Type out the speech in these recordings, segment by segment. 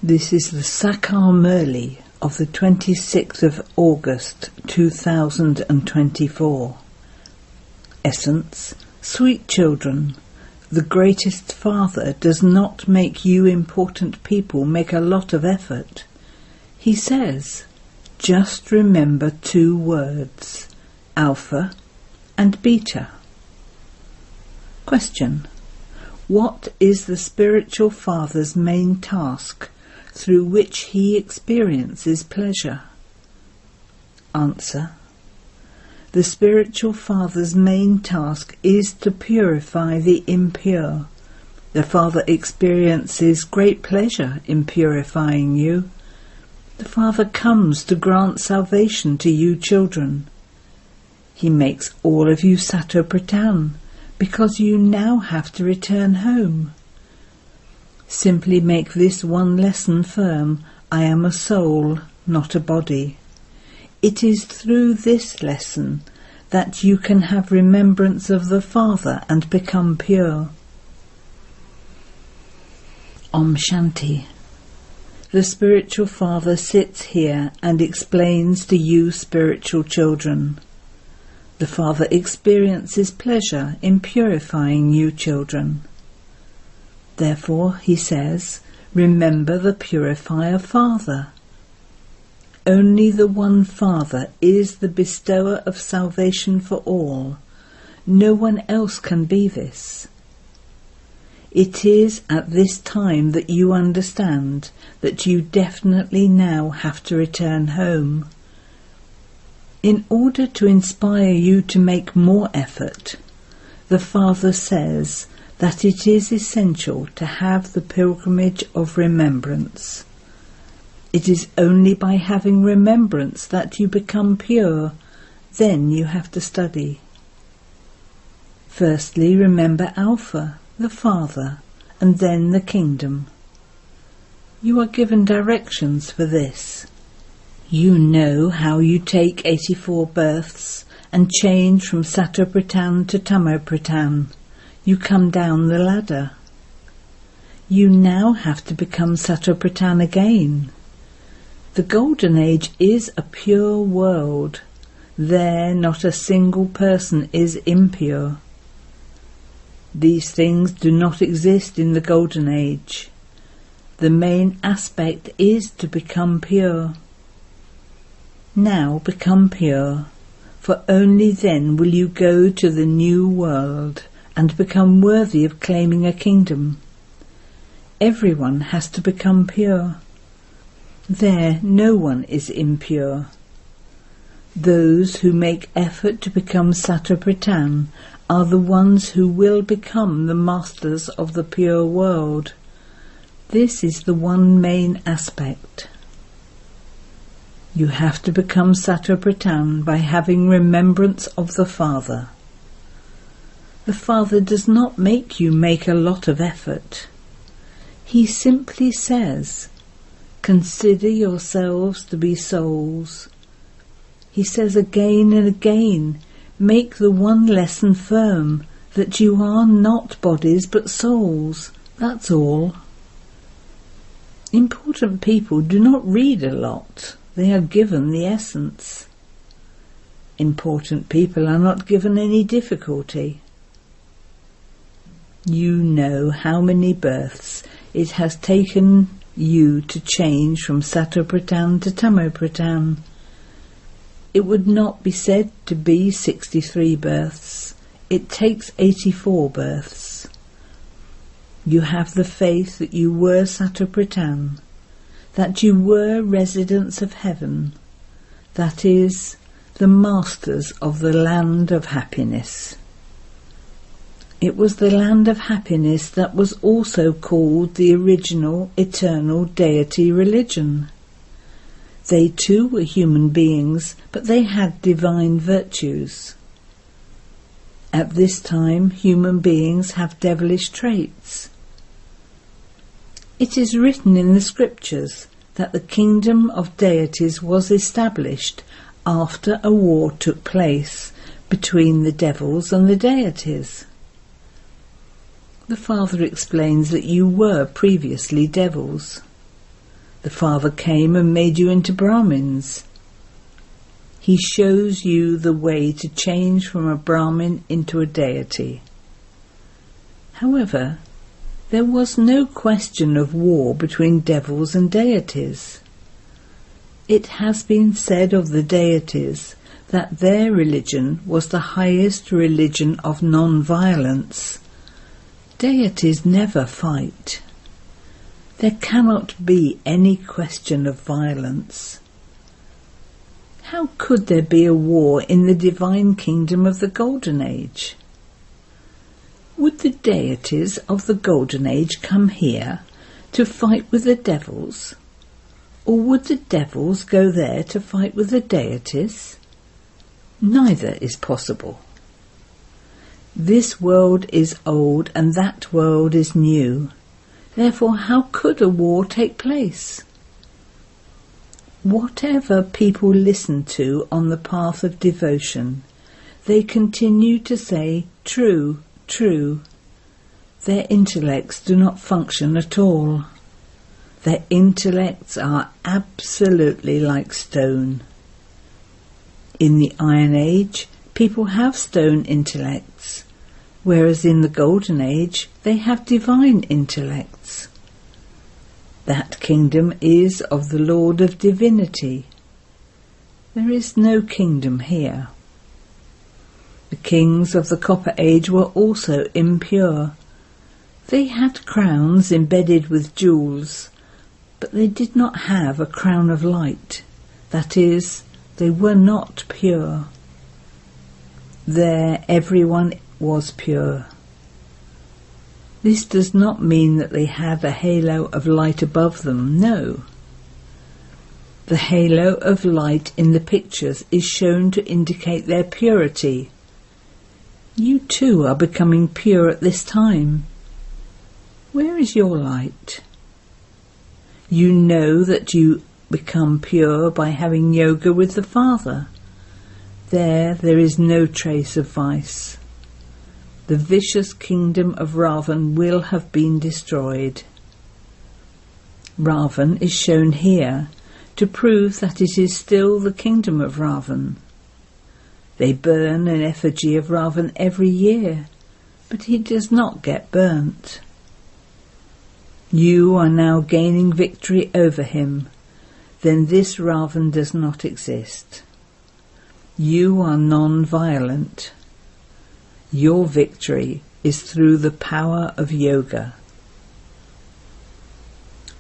This is the Sakar Murli of the 26th of August 2024. Essence: sweet children, the greatest Father does not make you important people make a lot of effort. He says, just remember two words, Alpha and Beta. Question: what is the spiritual Father's main task through which he experiences pleasure? Answer: the spiritual Father's main task is to purify the impure. The Father experiences great pleasure in purifying you. The Father comes to grant salvation to you children. He makes all of you Sato-Pratan because you now have to return home. Simply make this one lesson firm: I am a soul, not a body. It is through this lesson that you can have remembrance of the Father and become pure. Om Shanti. The spiritual Father sits here and explains to you spiritual children. The Father experiences pleasure in purifying you children. Therefore, he says, remember the purifier Father. Only the one Father is the bestower of salvation for all. No one else can be this. It is at this time that you understand that you definitely now have to return home. In order to inspire you to make more effort, the Father says that it is essential to have the pilgrimage of remembrance. It is only by having remembrance that you become pure. Then you have to study. Firstly, remember Alpha, the Father, and then the kingdom. You are given directions for this. You know how you take 84 births and change from Sato-Pratan to Tamo-Pratan. You come down the ladder. You now have to become Sato-Pratan again. The Golden Age is a pure world. There not a single person is impure. These things do not exist in the Golden Age. The main aspect is to become pure. Now become pure, for only then will you go to the new world and become worthy of claiming a kingdom. Everyone has to become pure. There no one is impure. Those who make effort to become Sato-Pratan are the ones who will become the masters of the pure world. This is the one main aspect. You have to become Sato-Pratan by having remembrance of the Father. The Father does not make you make a lot of effort. He simply says, consider yourselves to be souls. He says again and again, make the one lesson firm, that you are not bodies but souls. That's all. Important people do not read a lot. They are given the essence. Important people are not given any difficulty. You know how many births it has taken you to change from Sato-Pratan to Tamo-Pratan. It would not be said to be 63 births. It takes 84 births. You have the faith that you were Sato-Pratan, that you were residents of heaven, that is, the masters of the land of happiness. It was the land of happiness that was also called the original eternal deity religion. They too were human beings, but they had divine virtues. At this time, human beings have devilish traits. It is written in the scriptures that the kingdom of deities was established after a war took place between the devils and the deities. The Father explains that you were previously devils. The Father came and made you into Brahmins. He shows you the way to change from a Brahmin into a deity. However, there was no question of war between devils and deities. It has been said of the deities that their religion was the highest religion of non-violence. Deities never fight. There cannot be any question of violence. How could there be a war in the divine kingdom of the Golden Age? Would the deities of the Golden Age come here to fight with the devils? Or would the devils go there to fight with the deities? Neither is possible. This world is old and that world is new. Therefore, how could a war take place? Whatever people listen to on the path of devotion, they continue to say, "True, true." Their intellects do not function at all. Their intellects are absolutely like stone. In the Iron Age, people have stone intellects, whereas in the Golden Age, they have divine intellects. That kingdom is of the Lord of Divinity. There is no kingdom here. The kings of the Copper Age were also impure. They had crowns embedded with jewels, but they did not have a crown of light. That is, they were not pure. There everyone was pure. This does not mean that they had a halo of light above them, no. The halo of light in the pictures is shown to indicate their purity. You too are becoming pure at this time. Where is your light? You know that you become pure by having yoga with the Father. There is no trace of vice. The vicious kingdom of Ravan will have been destroyed. Ravan is shown here to prove that it is still the kingdom of Ravan. They burn an effigy of Ravan every year, but he does not get burnt. You are now gaining victory over him. Then this Ravan does not exist. You are non-violent. Your victory is through the power of yoga.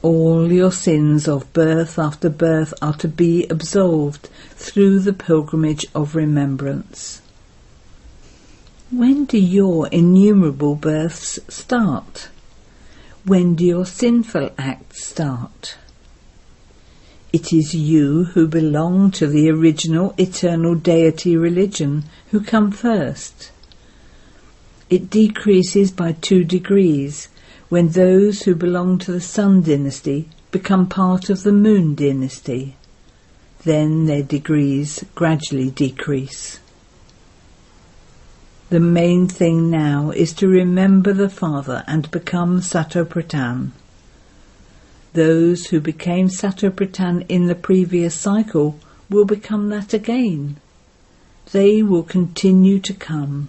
All your sins of birth after birth are to be absolved through the pilgrimage of remembrance. When do your innumerable births start? When do your sinful acts start? It is you who belong to the original eternal deity religion who come first. It decreases by 2 degrees when those who belong to the Sun dynasty become part of the Moon dynasty. Then their degrees gradually decrease. The main thing now is to remember the Father and become Satopratan. Those who became Satopratan in the previous cycle will become that again. They will continue to come.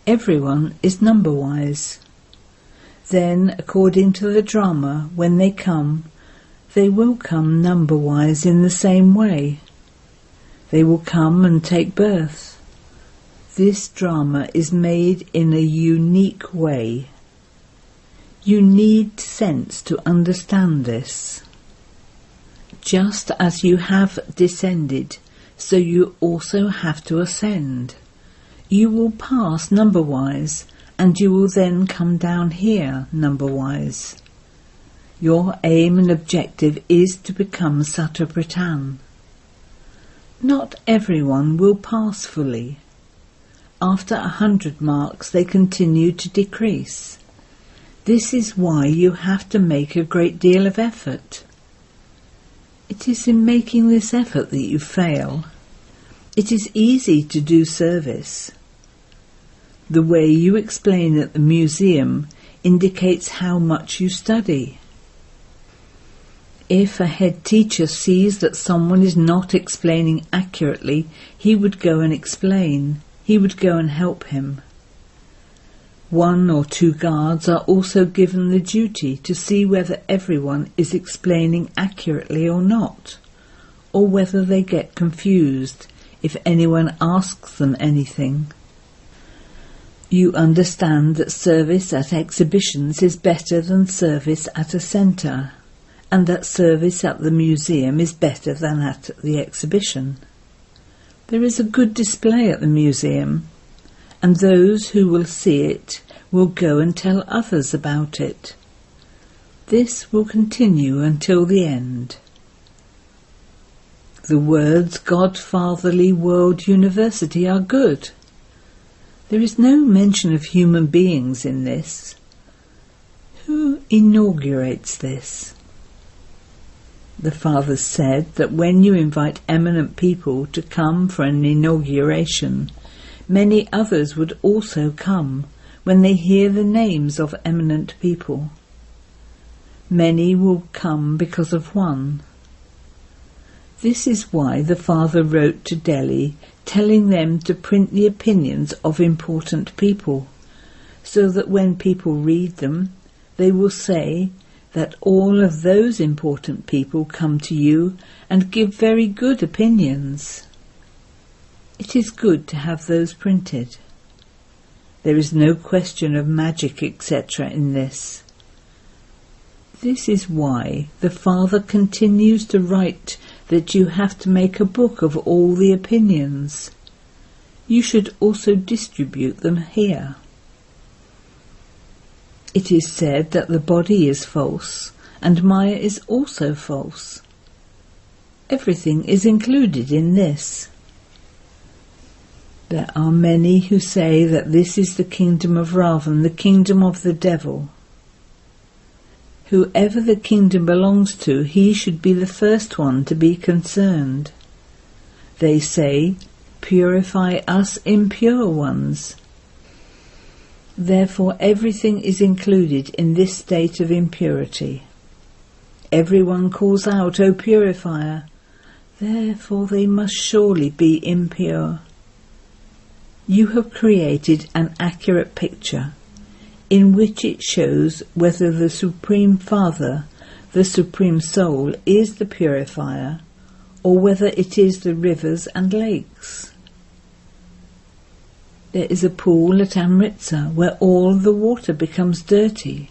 Everyone is number-wise. Then, according to the drama, when they will come number-wise in the same way. They will come and take birth. This drama is made in a unique way. You need sense to understand this. Just as you have descended, so you also have to ascend. You will pass number-wise, and you will then come down here number-wise. Your aim and objective is to become Satopratan. Not everyone will pass fully. After 100 marks they continue to decrease. This is why you have to make a great deal of effort. It is in making this effort that you fail. It is easy to do service. The way you explain at the museum indicates how much you study. If a head teacher sees that someone is not explaining accurately, he would go and explain. He would go and help him. 1 or 2 guards are also given the duty to see whether everyone is explaining accurately or not, or whether they get confused if anyone asks them anything. You understand that service at exhibitions is better than service at a centre, and that service at the museum is better than at the exhibition. There is a good display at the museum, and those who will see it will go and tell others about it. This will continue until the end. The words Godfatherly World University are good. There is no mention of human beings in this. Who inaugurates this? The Father said that when you invite eminent people to come for an inauguration, many others would also come when they hear the names of eminent people. Many will come because of one. This is why the Father wrote to Delhi, telling them to print the opinions of important people, so that when people read them, they will say that all of those important people come to you and give very good opinions. It is good to have those printed. There is no question of magic, etc. in this. This is why the Father continues to write that you have to make a book of all the opinions. You should also distribute them here. It is said that the body is false, and Maya is also false. Everything is included in this. There are many who say that this is the kingdom of Ravan, the kingdom of the devil. Whoever the kingdom belongs to, he should be the first one to be concerned. They say, "Purify us impure ones." Therefore everything is included in this state of impurity. Everyone calls out, "O purifier," therefore they must surely be impure. You have created an accurate picture in which it shows whether the Supreme Father, the Supreme Soul, is the purifier, or whether it is the rivers and lakes. There is a pool at Amritsar where all the water becomes dirty,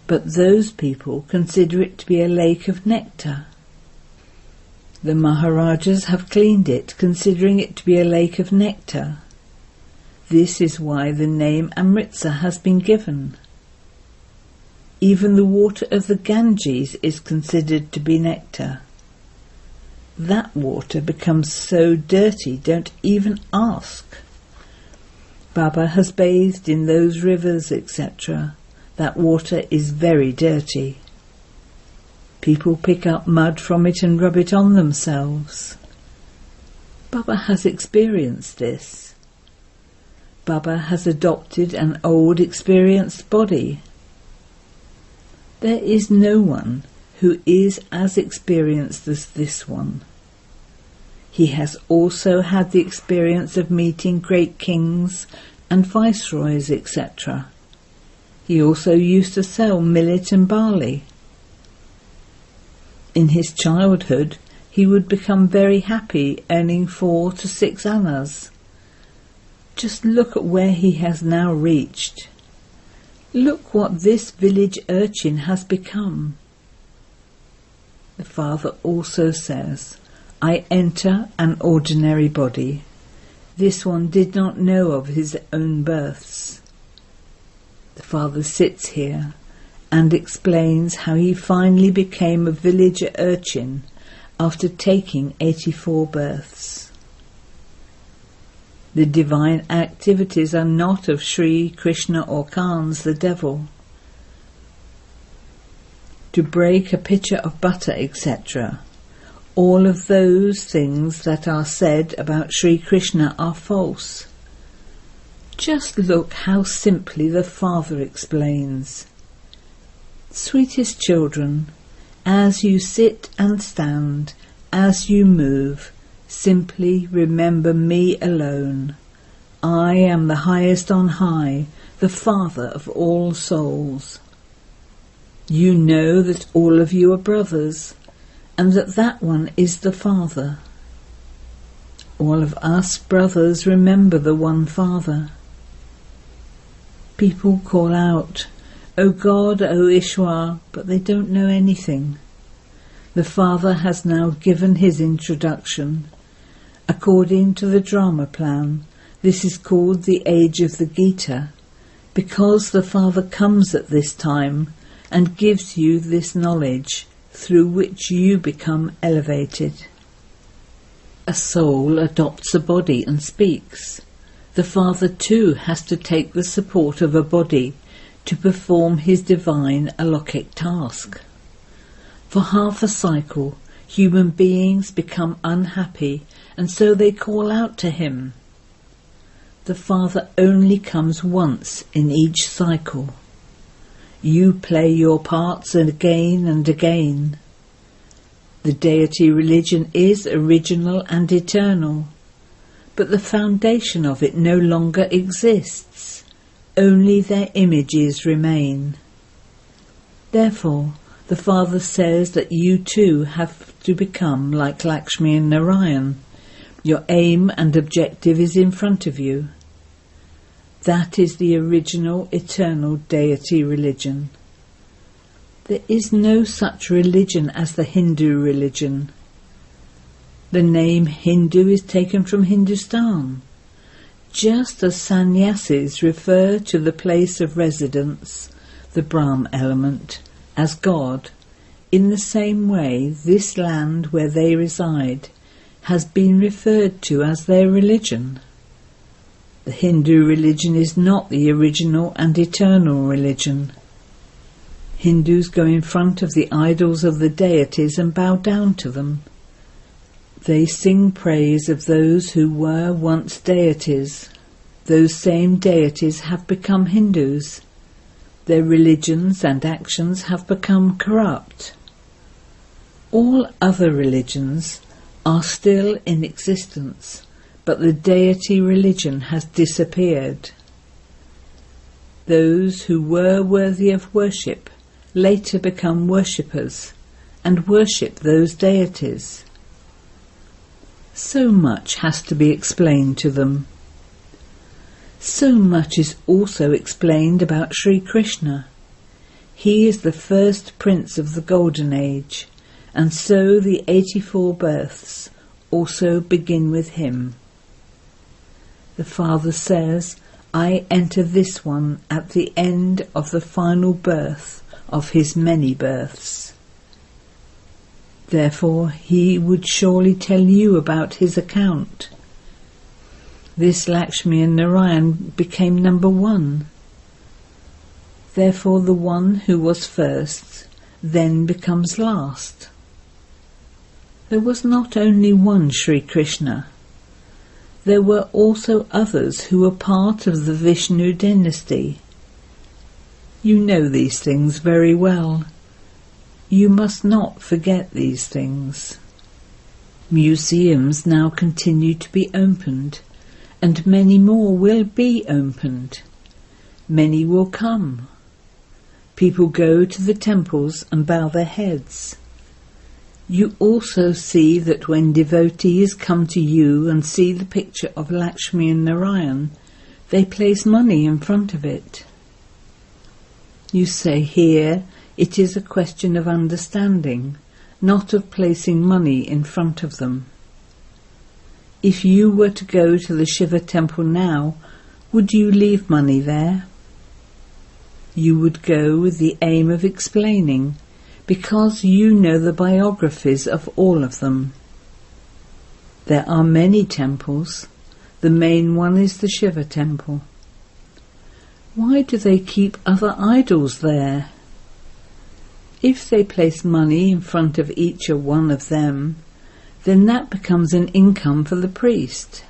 but those people consider it to be a lake of nectar. The Maharajas have cleaned it, considering it to be a lake of nectar. This is why the name Amritsar has been given. Even the water of the Ganges is considered to be nectar. That water becomes so dirty, don't even ask. Baba has bathed in those rivers, etc. That water is very dirty. People pick up mud from it and rub it on themselves. Baba has experienced this. Baba has adopted an old experienced body. There is no one who is as experienced as this one. He has also had the experience of meeting great kings and viceroys, etc. He also used to sell millet and barley. In his childhood, he would become very happy earning 4 to 6 annas. Just look at where he has now reached. Look what this village urchin has become. The Father also says, I enter an ordinary body. This one did not know of his own births. The Father sits here and explains how he finally became a villager urchin after taking 84 births. The divine activities are not of Sri Krishna or Kans, the devil. To break a pitcher of butter, etc. All of those things that are said about Sri Krishna are false. Just look how simply the Father explains. Sweetest children, As you sit and stand, as you move, simply remember me alone. I am the highest on high, the Father of all souls. You know that all of you are brothers, and that one is the Father. All of us brothers remember the one Father. People call out, "O God, O Ishwar," but they don't know anything. The Father has now given his introduction. According to the drama plan, this is called the Age of the Gita, because the Father comes at this time and gives you this knowledge, through which you become elevated. A soul adopts a body and speaks. The Father too has to take the support of a body to perform his divine alokik task. For half a cycle, human beings become unhappy, and so they call out to him. The Father only comes once in each cycle. You play your parts again and again. The deity religion is original and eternal, but the foundation of it no longer exists. Only their images remain. Therefore, the Father says that you too have to become like Lakshmi and Narayan. Your aim and objective is in front of you. That is the original eternal deity religion. There is no such religion as the Hindu religion. The name Hindu is taken from Hindustan, just as sannyasis refer to the place of residence, the Brahm element, as God. In the same way, this land where they reside has been referred to as their religion. The Hindu religion is not the original and eternal religion. Hindus go in front of the idols of the deities and bow down to them. They sing praise of those who were once deities. Those same deities have become Hindus. Their religions and actions have become corrupt. All other religions are still in existence, but the deity religion has disappeared. Those who were worthy of worship later become worshippers and worship those deities. So much has to be explained to them. So much is also explained about Sri Krishna. He is the first prince of the Golden Age, and so the 84 births also begin with him. The Father says, I enter this one at the end of the final birth of his many births. Therefore he would surely tell you about his account. This Lakshmi and Narayan became number one. Therefore the one who was first then becomes last. There was not only one Sri Krishna. There were also others who were part of the Vishnu dynasty. You know these things very well. You must not forget these things. Museums now continue to be opened, and many more will be opened. Many will come. People go to the temples and bow their heads. You also see that when devotees come to you and see the picture of Lakshmi and Narayan, they place money in front of it. You say here, it is a question of understanding, not of placing money in front of them. If you were to go to the Shiva temple now, would you leave money there? You would go with the aim of explaining, because you know the biographies of all of them. There are many temples. The main one is the Shiva temple. Why do they keep other idols there? If they place money in front of each one of them, then that becomes an income for the priest.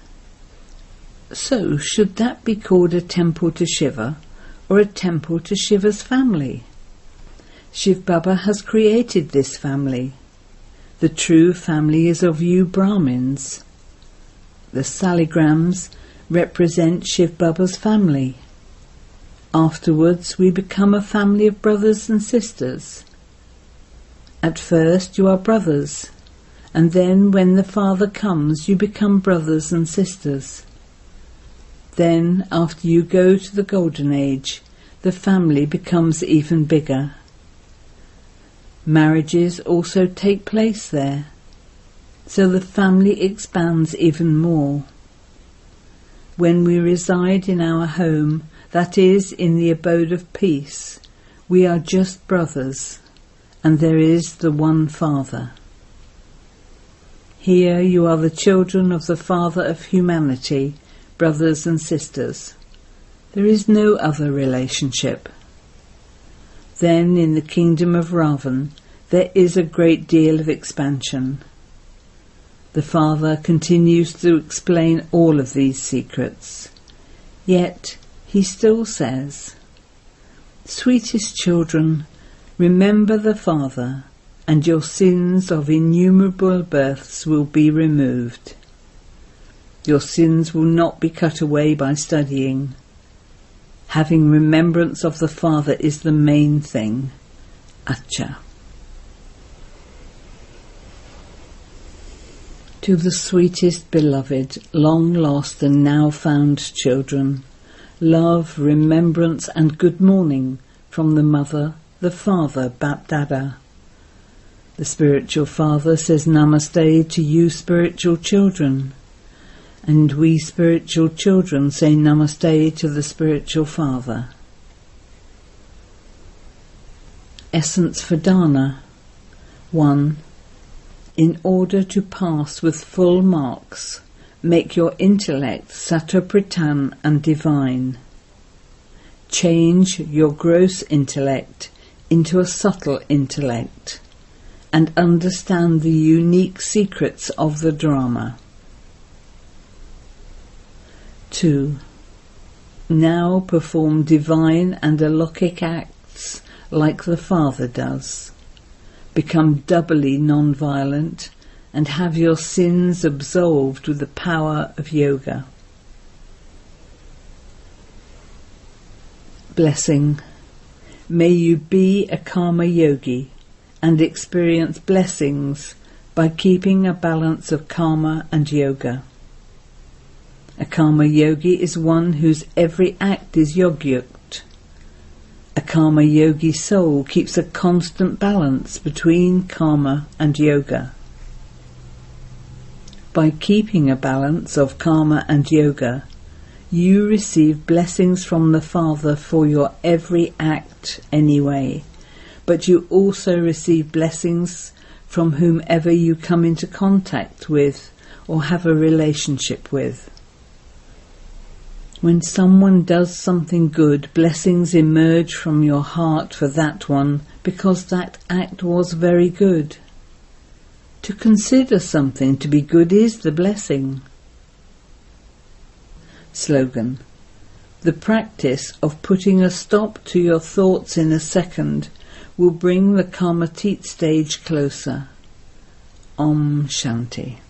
So should that be called a temple to Shiva or a temple to Shiva's family? Shiv Baba has created this family. The true family is of you Brahmins. The saligrams represent Shiv Baba's family. Afterwards we become a family of brothers and sisters. At first you are brothers, and then when the Father comes you become brothers and sisters. Then, after you go to the Golden Age, the family becomes even bigger. Marriages also take place there, so the family expands even more. When we reside in our home, that is, in the abode of peace, we are just brothers, and there is the one Father. Here you are the children of the Father of humanity, brothers and sisters. There is no other relationship. Then in the kingdom of Ravan there is a great deal of expansion. The Father continues to explain all of these secrets. Yet he still says, "Sweetest children, remember the Father, and your sins of innumerable births will be removed. Your sins will not be cut away by studying. Having remembrance of the Father is the main thing. Acha." To the sweetest beloved, long lost and now found children, love, remembrance and good morning from the Mother, the Father, Bap Dada. The spiritual Father says Namaste to you spiritual children, and we spiritual children say Namaste to the spiritual Father. Essence for Dana. 1. In order to pass with full marks, make your intellect Sattva-Pradhan and divine. Change your gross intellect into a subtle intellect, and understand the unique secrets of the drama. 2. Now perform divine and alokik acts like the Father does. Become doubly non-violent and have your sins absolved with the power of yoga. Blessing. May you be a karma yogi and experience blessings by keeping a balance of karma and yoga. A karma yogi is one whose every act is yogyukt. A karma yogi soul keeps a constant balance between karma and yoga. By keeping a balance of karma and yoga, you receive blessings from the Father for your every act anyway, but you also receive blessings from whomever you come into contact with or have a relationship with. When someone does something good, blessings emerge from your heart for that one because that act was very good. To consider something to be good is the blessing. Slogan. The practice of putting a stop to your thoughts in a second will bring the Karmatit stage closer. Om Shanti.